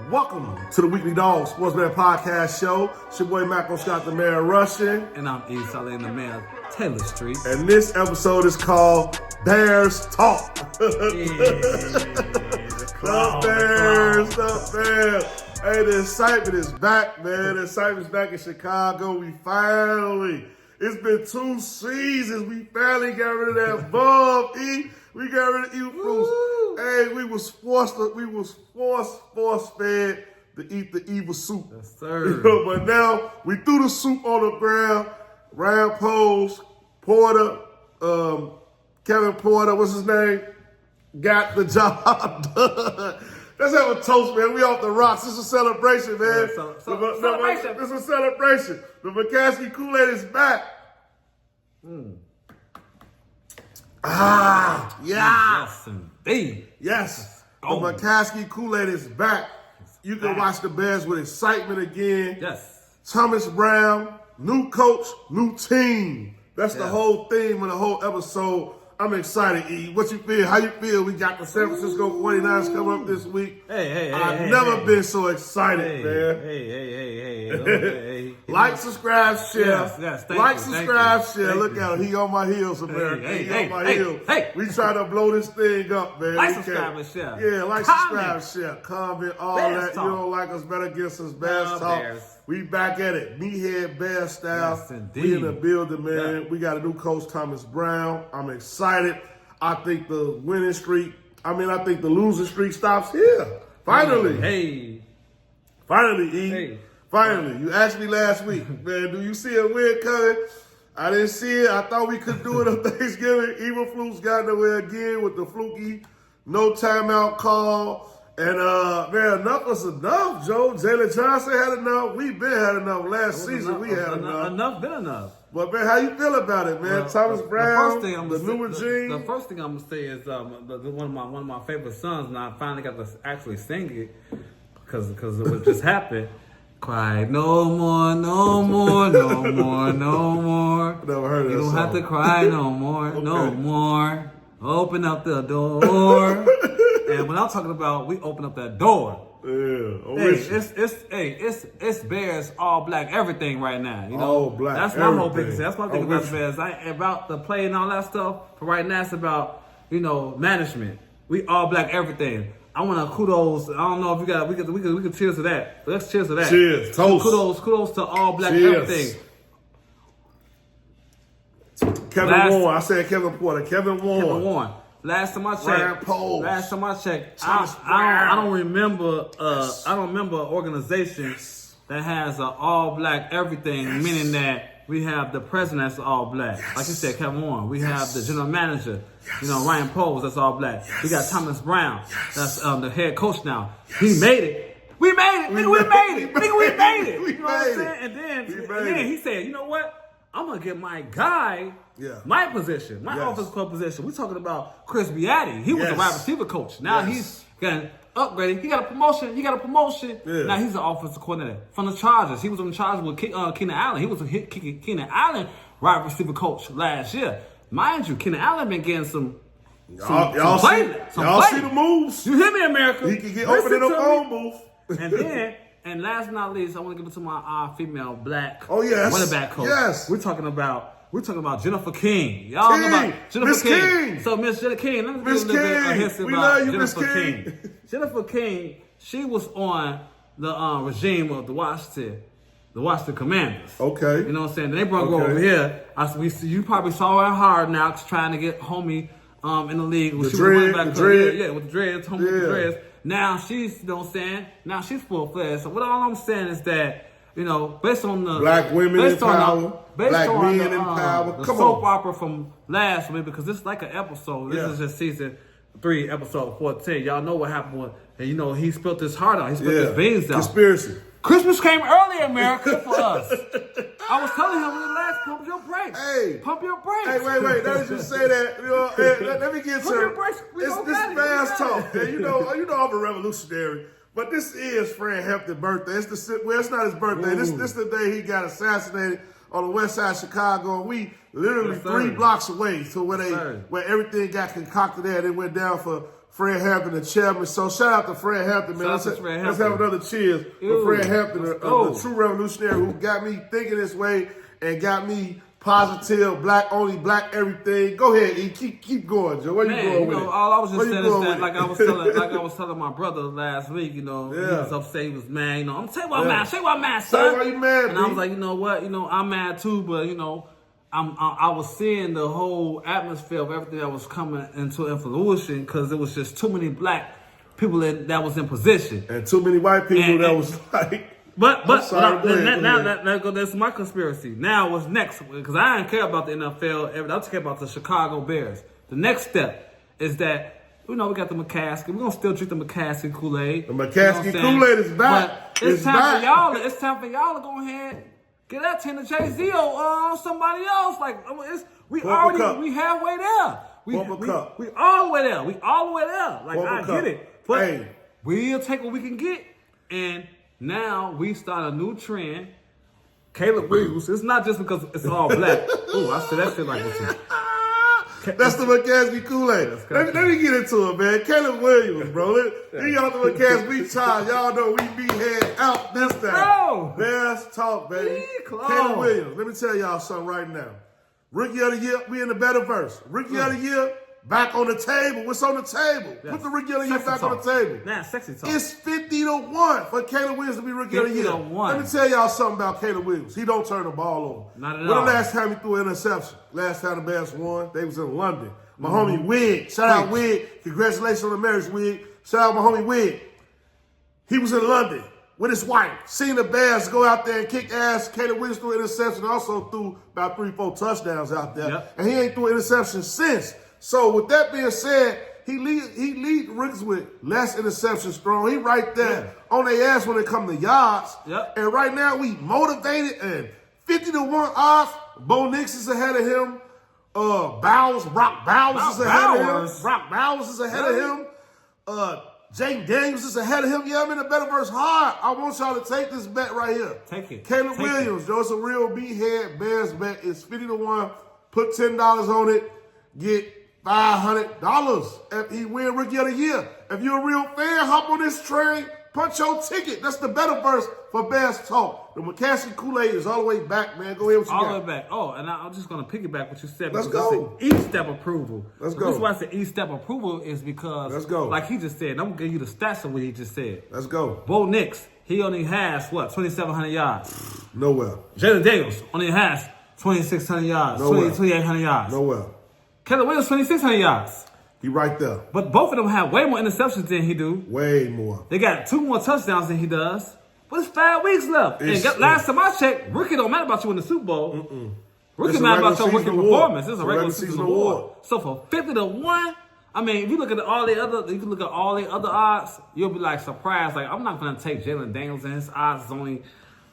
Welcome to the Weekly Dog Sportsman Podcast Show. It's your boy Macko Scott, the Mayor Russian. And I'm E. Salim, the Mayor Taylor Street. And this episode is called Bears Talk. The Bears. Hey, the excitement is back, man. The excitement's back in Chicago. It's been 2 seasons. We finally got rid of that bum, E. We got rid of Evilfruits. Hey, we was force fed to eat the evil soup. Yes, sir. But now we threw the soup on the ground. Ryan Poles, Porter, Kevin Porter, what's his name? Got the job done. Let's have a toast, man. We off the rocks. This is a celebration, man. Celebration. This is a celebration. The McCaskey Kool-Aid is back. Yes, indeed. Yes. The McCaskey Kool-Aid is back. You can watch the Bears with excitement again. Yes. Thomas Brown, new coach, new team. That's the whole theme of the whole episode. I'm excited, E. What you feel? How you feel? We got the San Francisco 49ers coming up this week. I've never been so excited, man. Hey. Like, subscribe, share. Yes, Subscribe, share. Look at him. He on my heels, America. He on my heels. We try to blow this thing up, man. Like, subscribe, and share. Yeah, like, subscribe, share. Comment, all Bears that. talk. You don't like us, better get us Bears talk. Bears. We back at it. Meathead Bear style. Yes, indeed. We in the building, man. Yeah. We got a new coach, Thomas Brown. I'm excited. I think the losing streak stops here. Finally. Finally, E. Hey. Finally. You asked me last week, man, do you see a win coming? I didn't see it. I thought we could do it on Thanksgiving. Evilfruits got nowhere again with the fluky, no timeout call. And, man, enough was enough, Joe. Jalen Johnson had enough. We been had enough. Last season, we had enough. Enough been enough. But, man, how you feel about it, man? Well, Thomas Brown, the new regime. The first thing I'm going to say is one of my favorite songs, and I finally got to actually sing it because it was just happened. Cry no more, no more, no more, no more. Never heard of You that don't song. have to cry no more, no more. Open up the door. And when I'm talking about, we open up that door. Yeah, It's Bears all black everything right now. You know, all black. That's my whole everything. thing. That's my thing about the Bears. About the play and all that stuff. But right now, it's about management. We all black everything. I want to kudos. I don't know if you got. We could cheers to that. Let's cheers to that. Cheers. Toast. Kudos to all black Cheers. everything. Kevin Warren. I said Kevin Porter. Kevin Warren. Last time I checked, Ryan Poles. I don't remember. I don't remember an organization that has an all black everything, meaning that we have the president that's all black. Like you said, Kevin Warren. We have the general manager, Ryan Poles, that's all black. We got Thomas Brown, that's the head coach now. He made it. We made it. Nigga, we made it. You know what I'm saying? And then he said, you know what? I'm going to get my guy, my position, my offensive club position. We're talking about Chris Beatty. He was the wide receiver coach. Now he's getting upgraded. He got a promotion. Yeah. Now he's the offensive coordinator from the Chargers. He was on the Chargers with Keenan Allen. He was a Keenan Allen wide receiver coach last year. Mind you, Keenan Allen been getting some Y'all see the moves. You hear me, America? He can get open in the phone booth. And last but not least, I want to give it to my female black running back coach. Yes. We're talking about Jennifer King. Y'all know about Jennifer King. So Miss Jennifer King, let me give you a little bit of history about Jennifer King. Jennifer King, she was on the regime of the Washington Commanders. Okay. You know what I'm saying? They brought her over here. You probably saw her hard Knocks trying to get homie in the league. With the dreads. With the dreads, homie with the dreads. Now she's, now she's full-fledged. So all I'm saying is that, based on the black women in power, black men in power. The soap opera from last week, because this is like an episode. This is just season 3, episode 14. Y'all know what happened when, he spilled his heart out. He spilled his beans out. Conspiracy. Christmas came early, America, for us. I was telling him when last, pump your brakes. Hey. Pump your brakes. Hey, wait. Let me just say that. Let me get Pump your brakes. This Bears talk. And you know I'm a revolutionary. But this is Fred Hampton's birthday. It's not his birthday. This is the day he got assassinated on the west side of Chicago, and we literally Yes, sir. 3 blocks away to where Yes, sir. where everything got concocted there. They went down for Fred Hampton, the chairman. So shout out to Fred Hampton, man. Shout out to Fred Let's have Hampton. another cheers Ew, for Fred Hampton, let's the go. true revolutionary who got me thinking this way and got me positive, black only, black everything. Go ahead, E. Keep going, Joe. Where you Man, going with it? all I was just Where you saying is going that, with like it? I was telling my brother last week, he Yeah. was upset, he was mad, I'm gonna tell you why I'm Yeah. mad, say why I'm mad, Say son. why you mad, and I B. was like, you know what, I'm mad too, but I was seeing the whole atmosphere of everything that was coming into fruition because there was just too many black people that was in position. And too many white people And- that was like. But I'm sorry, go ahead, go ahead. that's my conspiracy. Now what's next? Because I didn't care about the NFL. I just care about the Chicago Bears. The next step is that we got the McCaskey. We're gonna still drink the McCaskey Kool-Aid. The McCaskey Kool-Aid is back. But it's It's time back. for y'all. It's time for y'all to go ahead get that 10 to Jay-Z or somebody else. Like we Pump a cup. we halfway there. Pump a cup. We all the way there. We all the way there. Like Pump a I cup. get it, but Hey. we'll take what we can get and. Now we start a new trend. Caleb Williams. It's not just because it's all black. Ooh, I said that shit like this. That's the McCaskey Kool-Aid. Let me get into it, man. Caleb Williams, bro. He got the McCaskey child. Y'all know we be head out this time. Bro. Let's talk, baby. Close. Caleb Williams. Let me tell y'all something right now. Rookie of the year, we in the betterverse. Rookie of the year, back on the table. What's on the table? Yes. Put the rookie of the year Sexy back talk. on the table. Nah, sexy talk. It's 50-1 for Caleb Williams to be rookie of the year. 50-1. Let me tell y'all something about Caleb Williams. He don't turn the ball over. Not at When all. the last time he threw an interception? Last time the Bears won, they was in London. My homie Wig. Shout out Wig. Congratulations on the marriage, Wig. Shout out my homie Wig. He was in London with his wife. Seen the Bears go out there and kick ass. Caleb Williams threw an interception. Also threw about 3-4 touchdowns out there. Yep. And he ain't threw an interception since. So with that being said, he lead rookies with less interceptions strong. He right there on their ass when it come to yards. Yep. And right now we motivated and 50-1 odds. Bo Nix is ahead of him. Rock Bowers is ahead of him. Rock Bowers is ahead of him. Jake Daniels is ahead of him. Yeah, I'm in the betterverse hard. I want y'all to take this bet right here. Take it. Caleb Take Williams, yo, it's a real B-head Bears bet. It's 50-1. Put $10 on it. Get $500 if he win Rookie of the Year. If you're a real fan, hop on this train. Punch your ticket. That's the betterverse for Bears Talk. The McCaskey Kool-Aid is all the way back, man. Go ahead with you All got. the way back. Oh, and I'm just going to piggyback what you said. Let's because go. I said E-step approval. Let's The go. reason why I said E-step approval is because, Let's go. like he just said, I'm going to give you the stats of what he just said. Let's go. Bo Nix, he only has, 2,700 yards. Nowhere. Jalen Daniels only has 2,600 yards, Nowhere. 2,800 yards. Nowhere. Caleb Williams, 2,600 yards. He right there. But both of them have way more interceptions than he do. Way more. They got 2 more touchdowns than he does. But it's 5 weeks left. Last time I checked, rookie don't matter about you in the Super Bowl. Rookie It's a matter about regular your rookie season award. performance. It's a regular season award. So for 50-1, I mean, if you look at all the other odds, you'll be like surprised. Like I'm not gonna take Jalen Daniels and his odds is only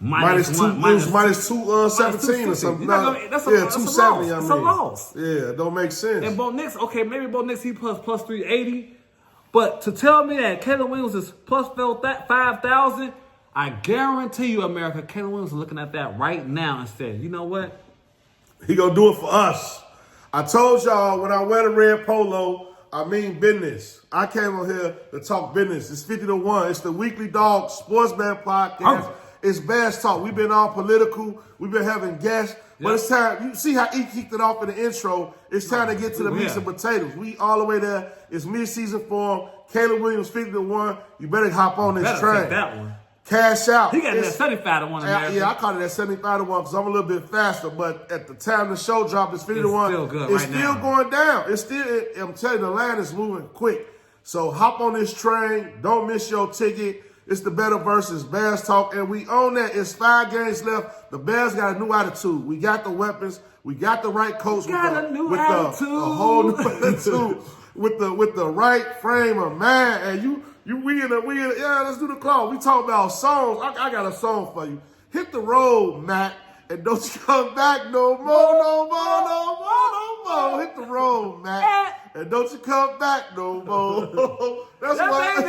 minus 217 or something. That's a 270. loss. It's a loss. Yeah, it don't make sense. And Bo Nix, okay, maybe Bo Nix he plus 380, but to tell me that Caleb Williams is plus 5,000, I guarantee you, America, Caleb Williams is looking at that right now and said, you know what? He gonna do it for us. I told y'all when I wear the red polo, I mean business. I came on here to talk business. It's 50-1. It's the Weekly Dog Sportsman Podcast. It's Bass Talk. We've been all political. We've been having guests. But it's time. You see how he kicked it off in the intro. It's time to get to the meat and potatoes. We all the way there. It's mid-season form. Caleb Williams 50-1. You better hop on this train. Take that one. Cash out. He got that 75-1 America. Yeah, I called it that 75-1 because I'm a little bit faster. But at the time the show dropped, it's 50-1. It's still good It's right still now. going down. It's still. I'm telling you, the line is moving quick. So hop on this train. Don't miss your ticket. It's the Better versus Bears Talk, and we own that. It's 5 games left. The Bears got a new attitude. We got the weapons. We got the right coach. Got a new with attitude. A whole new attitude. with the right frame of mind. And we in yeah, let's do the call. We talk about songs. I got a song for you. Hit the road, Matt, and don't you come back no more, no more, no more, no more. on, hit the road, Matt. And don't you come back no more. That's why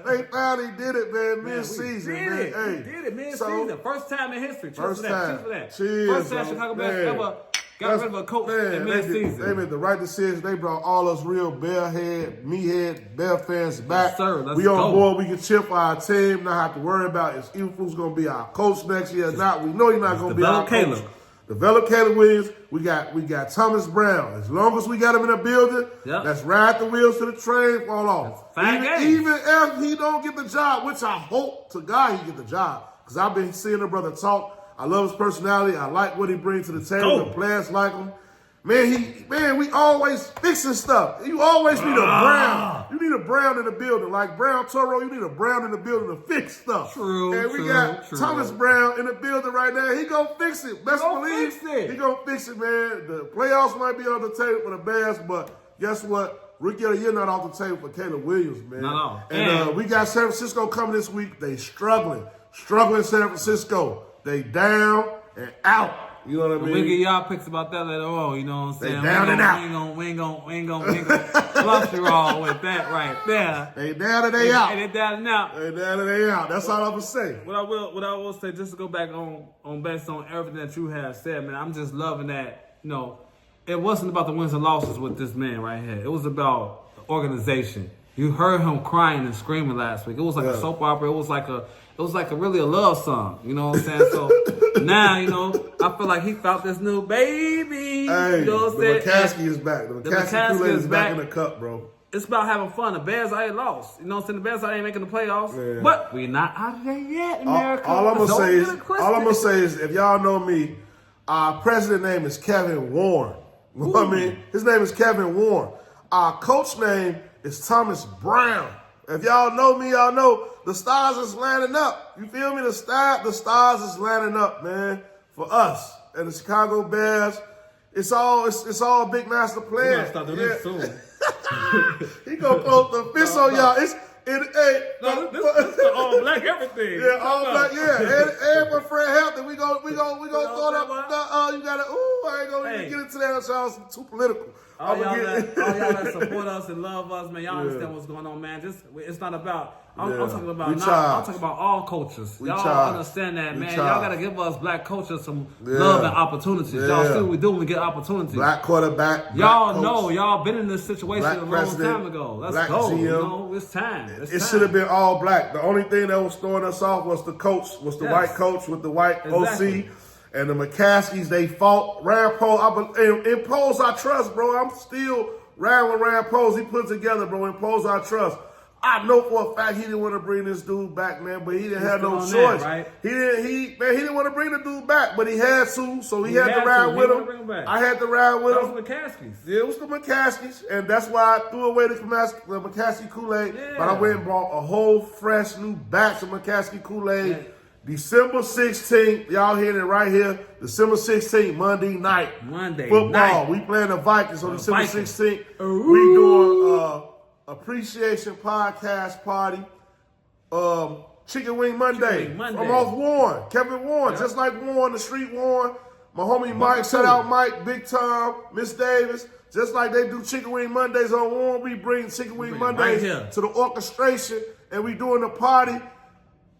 they finally did it, man, mid-season, man. Hey, we did it mid-season. So, first time in history. First time. Cheers, first time Chicago Bears ever got rid of a coach in mid-season. They made the right decision. They brought all us real meathead, Bear fans back. Yes, sir. Let's we go. on board. We can cheer for our team. Not have to worry about if Evil's going to be our coach next year or not. We know he's not going to be our coach. Develop Caleb Williams. We got Thomas Brown. As long as we got him in the building, let's ride the wheels to the train, fall off. Even if he don't get the job, which I hope to God he get the job, because I've been seeing the brother talk. I love his personality. I like what he brings to the table. The players like him. Man, we always fixing stuff. You always need a Brown. You need a Brown in the building. Like Brown Toro, you need a Brown in the building to fix stuff. And we got Thomas Brown in the building right now. He gonna fix it. Best believe he gonna fix it, man. The playoffs might be on the table for the Bears, but guess what? Rookie of the year not off the table for Caleb Williams, man. No. And we got San Francisco coming this week. They struggling San Francisco. They down and out. You know what I mean? We'll get y'all picks about that later on, you know what I'm saying? They down and out. We ain't gonna fluff you all with that right there. They down and they out. They down and out. They down and they out. That's all I'm gonna say. What I will say, just to go back on based on everything that you have said, man, I'm just loving that, you know, it wasn't about the wins and losses with this man right here. It was about the organization. You heard him crying and screaming last week. It was like a soap opera. It was like really a love song. You know what I'm saying? So now, you know, I feel like he found this new baby. Hey, you know what I'm the saying? McCaskey is back. The McCaskey Kool-Aid is back in the cup, bro. It's about having fun. The Bears ain't lost. You know what I'm saying? The Bears ain't making the playoffs. Yeah. But we not out of there yet, America. All I'm gonna say is, if y'all know me, our president name is Kevin Warren. You know what I mean? His name is Kevin Warren. Our coach name is Thomas Brown. If y'all know me, y'all know the stars is lining up. You feel me? The stars is lining up, man, for us and the Chicago Bears. It's all big master plan. Start doing this soon. He gonna close the fist on y'all. This is all black everything. Yeah, all black. Yeah, and for Fred Hampton, we gonna throw that. You gotta. I ain't gonna even get into that. Sounds too political. All y'all that support us and love us, man. Y'all understand what's going on, man. It's not about. I'm talking about all cultures. Y'all understand that, man. Y'all gotta give us black culture some love and opportunities. Y'all see what we do when we get opportunities. Black quarterback. Y'all know y'all been in this situation a long time ago. Let's go. GM. You know, it's time. It should have been all black. The only thing that was throwing us off was the coach, white coach with the white OC. And the McCaskies, they fought. Rand Paul, in Poles I trust, bro. I'm still riding with Rand Poles. He put together, bro. In Poles I trust. I know for a fact he didn't want to bring this dude back, man, but he didn't have no choice. Right? He didn't want to bring the dude back, but he had to, so he had to ride with him. I had to ride with him. It was the McCaskies. Yeah, it was the McCaskies, and that's why I threw away the McCaskey Kool-Aid. Yeah. But I went and bought a whole fresh new batch of McCaskey Kool-Aid. Yeah. December 16th, y'all hearing it right here. December 16th, Monday night. Football. We playing the Vikings on December 16th. We doing appreciation podcast party. Chicken Wing Monday. From off Warren. Kevin Warren. Just like Warren, the street Warren. My homie Mike, shout out Mike, Big Tom, Miss Davis. Just like they do Chicken Wing Mondays on Warren, we bring Chicken Wing Mondays to the orchestration, and we doing a party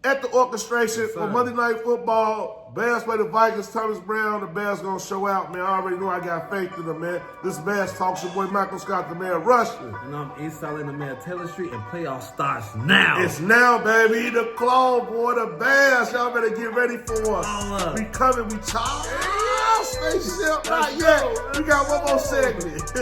at the orchestration for Monday Night Football. Bears play the Vikings. Thomas Brown, the Bears gonna show out, man. I already know I got faith in them, man. This Bears Talks, your boy Michael Scott, the Mayor Rushton. And I'm East Salim, the Mayor Taylor Street, and playoff starts now. It's now, baby. The claw, boy, the Bears. Y'all better get ready for us. We coming, we charge. Spaceship, not yet. We got one more segment.